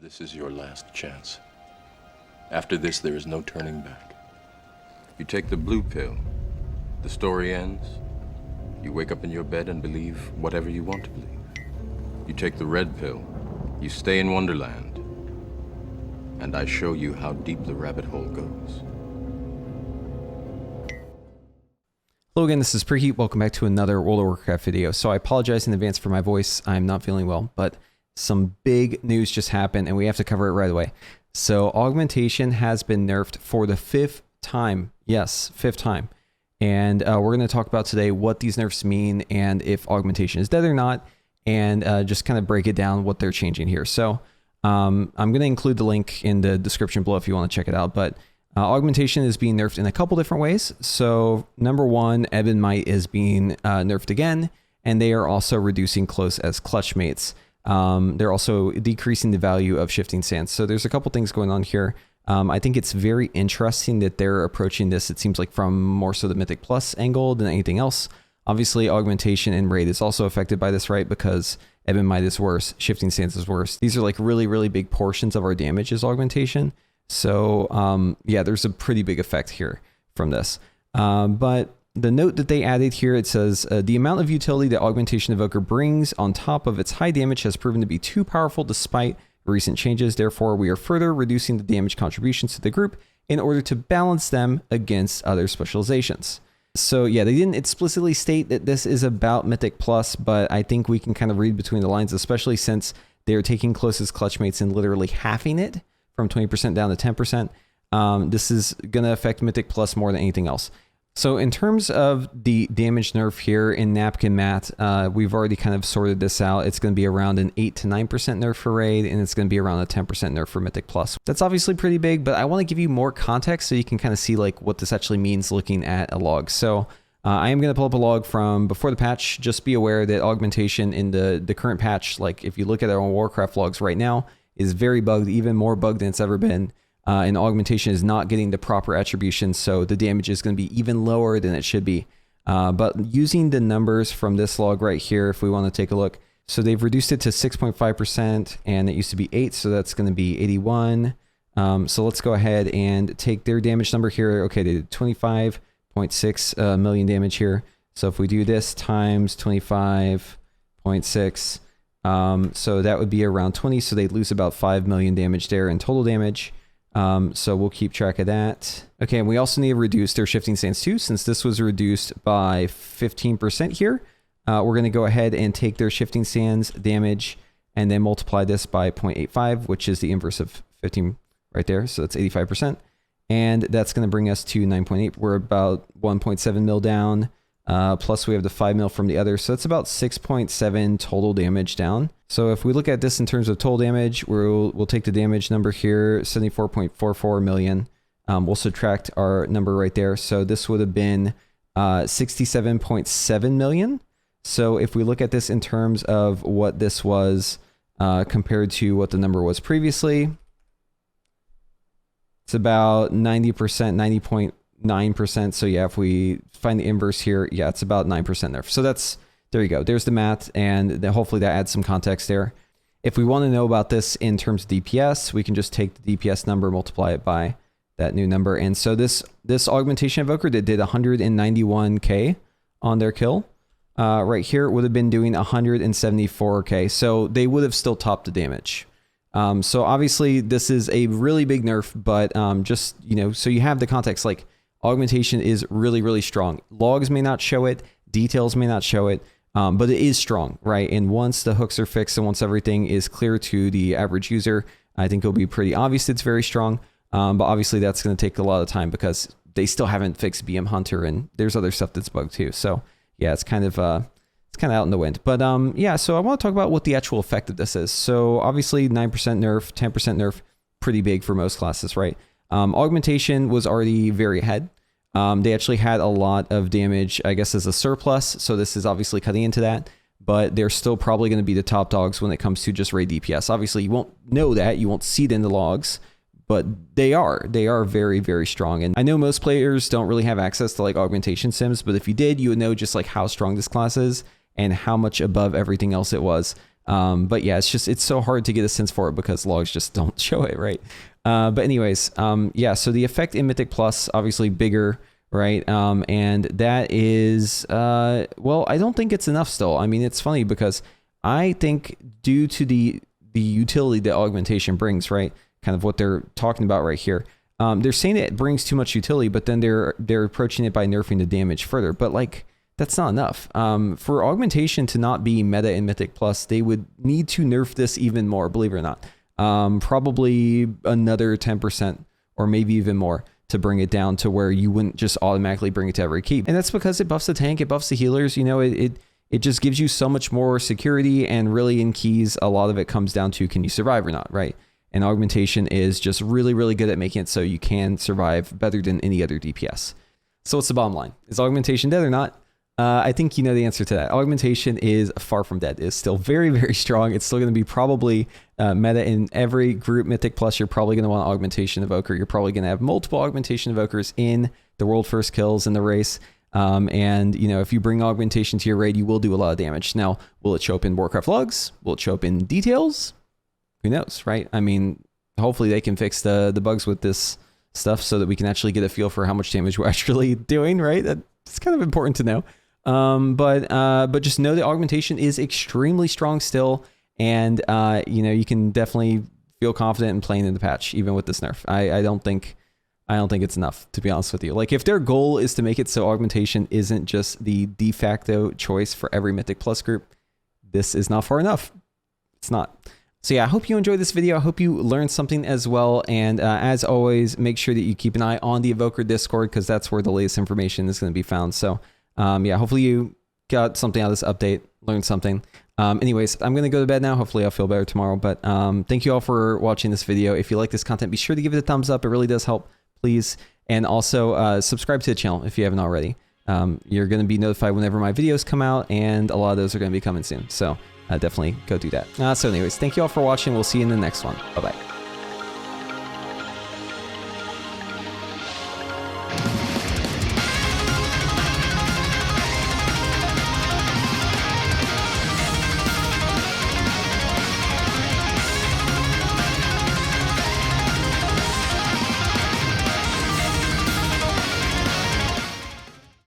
This is your last chance. After this, there is no turning back. You take the blue pill, the story ends. You wake up in your bed and believe whatever you want to believe. You take the red pill, you stay in Wonderland, and I show you how deep the rabbit hole goes. Hello again, this is Preheat. Welcome back to another World of Warcraft video. So I apologize in advance for my voice. I'm not feeling well, but some big news just happened and we have to cover it right away. So Augmentation has been nerfed for the 5th time. Yes, 5th time. And we're going to talk about today what these nerfs mean and if Augmentation is dead or not, and just kind of break it down what they're changing here. So I'm going to include the link in the description below if you want to check it out. But Augmentation is being nerfed in a couple different ways. So number one, Ebon Might is being nerfed again, and they are also reducing close as clutch mates. They're also decreasing the value of shifting sands. So there's a couple things going on here. I think it's very interesting that they're approaching this, it seems like, from more so the Mythic Plus angle than anything else. Obviously, Augmentation and Raid is also affected by this, right? Because Ebon Might is worse, shifting sands is worse. These are like really, really big portions of our damage is Augmentation. So yeah, there's a pretty big effect here from this. But the note that they added here, it says, the amount of utility that Augmentation Evoker brings on top of its high damage has proven to be too powerful despite recent changes. Therefore, we are further reducing the damage contributions to the group in order to balance them against other specializations. So yeah, they didn't explicitly state that this is about Mythic Plus, but I think we can kind of read between the lines, especially since they're taking closest clutch mates and literally halving it from 20% down to 10%. This is going to affect Mythic Plus more than anything else. So in terms of the damage nerf here in Napkin Matte, we've already kind of sorted this out. It's going to be around an 8 to 9% nerf for Raid, and it's going to be around a 10% nerf for Mythic Plus. That's obviously pretty big, but I want to give you more context so you can kind of see like what this actually means looking at a log. So I am going to pull up a log from before the patch. Just be aware that Augmentation in the current patch, like if you look at our own Warcraft logs right now, is very bugged, even more bugged than it's ever been. And Augmentation is not getting the proper attribution, so the damage is going to be even lower than it should be. But using the numbers from this log right here, if we want to take a look, so they've reduced it to 6.5%, and it used to be 8, so that's going to be 81. So let's go ahead and take their damage number here. Okay, they did 25.6 million damage here. So if we do this times 25.6, so that would be around 20, so they'd lose about 5 million damage there in total damage. So we'll keep track of that. Okay, and we also need to reduce their shifting sands too, since this was reduced by 15% here. We're going to go ahead and take their shifting sands damage and then multiply this by 0.85, which is the inverse of 15 right there. So that's 85%. And that's going to bring us to 9.8. We're about 1.7 mil down. Plus we have the 5 mil from the other. So that's about 6.7 total damage down. So if we look at this in terms of total damage, we'll take the damage number here, 74.44 million. We'll subtract our number right there. So this would have been 67.7 million. So if we look at this in terms of what this was compared to what the number was previously, it's about 90%, 90.9%. So yeah, if we find the inverse here, yeah, it's about 9% nerf. So there you go. There's the math, and then hopefully that adds some context there. If we want to know about this in terms of DPS, we can just take the DPS number, multiply it by that new number. And so this Augmentation Evoker that did 191k on their kill, right here would have been doing 174k. So they would have still topped the damage. So obviously this is a really big nerf, but just, you know, so you have the context, like Augmentation is really, really strong. Logs may not show it, details may not show it, but it is strong, right? And once the hooks are fixed and once everything is clear to the average user, I think it'll be pretty obvious it's very strong. But obviously that's going to take a lot of time because they still haven't fixed BM Hunter and there's other stuff that's bugged too. So yeah, it's kind of out in the wind. But yeah, so I want to talk about what the actual effect of this is. So obviously 9% nerf, 10% nerf, pretty big for most classes, right? Augmentation was already very ahead. They actually had a lot of damage, I guess, as a surplus. So this is obviously cutting into that, but they're still probably going to be the top dogs when it comes to just raid DPS. Obviously, you won't know that. You won't see it in the logs, but they are very, very strong. And I know most players don't really have access to like Augmentation sims, but if you did, you would know just like how strong this class is and how much above everything else it was. But yeah, it's so hard to get a sense for it because logs just don't show it, right? But anyways, yeah, so the effect in Mythic Plus, obviously bigger, right? And that is, well, I don't think it's enough still. I mean, it's funny because I think due to the utility that augmentation brings, right? Kind of what they're talking about right here. They're saying it brings too much utility, but then they're approaching it by nerfing the damage further. But like, that's not enough. For augmentation to not be meta in Mythic Plus, they would need to nerf this even more, believe it or not. Probably another 10% or maybe even more to bring it down to where you wouldn't just automatically bring it to every keep. And that's because it buffs the tank, it buffs the healers, you know, it just gives you so much more security, and really in keys, a lot of it comes down to can you survive or not, right? And augmentation is just really, really good at making it so you can survive better than any other DPS. So what's the bottom line? Is augmentation dead or not? I think you know the answer to that. Augmentation is far from dead. It's still very, very strong. It's still going to be probably meta in every group. Mythic Plus, you're probably going to want Augmentation Evoker. You're probably going to have multiple Augmentation Evokers in the world first kills in the race. And, you know, if you bring augmentation to your raid, you will do a lot of damage. Now, will it show up in Warcraft logs? Will it show up in details? Who knows, right? I mean, hopefully they can fix the bugs with this stuff so that we can actually get a feel for how much damage we're actually doing, right? That's kind of important to know. But just know that augmentation is extremely strong still, and you know, you can definitely feel confident in playing in the patch even with this nerf. I don't think it's enough, to be honest with you. Like, if their goal is to make it so augmentation isn't just the de facto choice for every Mythic Plus group, this is not far enough. It's not. So yeah, I hope you enjoyed this video. I hope you learned something as well. And as always, make sure that you keep an eye on the Evoker Discord, because that's where the latest information is going to be found. So yeah, hopefully you got something out of this update, learned something. Anyways, I'm going to go to bed now. Hopefully I'll feel better tomorrow. But thank you all for watching this video. If you like this content, be sure to give it a thumbs up. It really does help, please. And also subscribe to the channel if you haven't already. You're going to be notified whenever my videos come out, and a lot of those are going to be coming soon. So definitely go do that. So anyways, thank you all for watching. We'll see you in the next one. Bye-bye.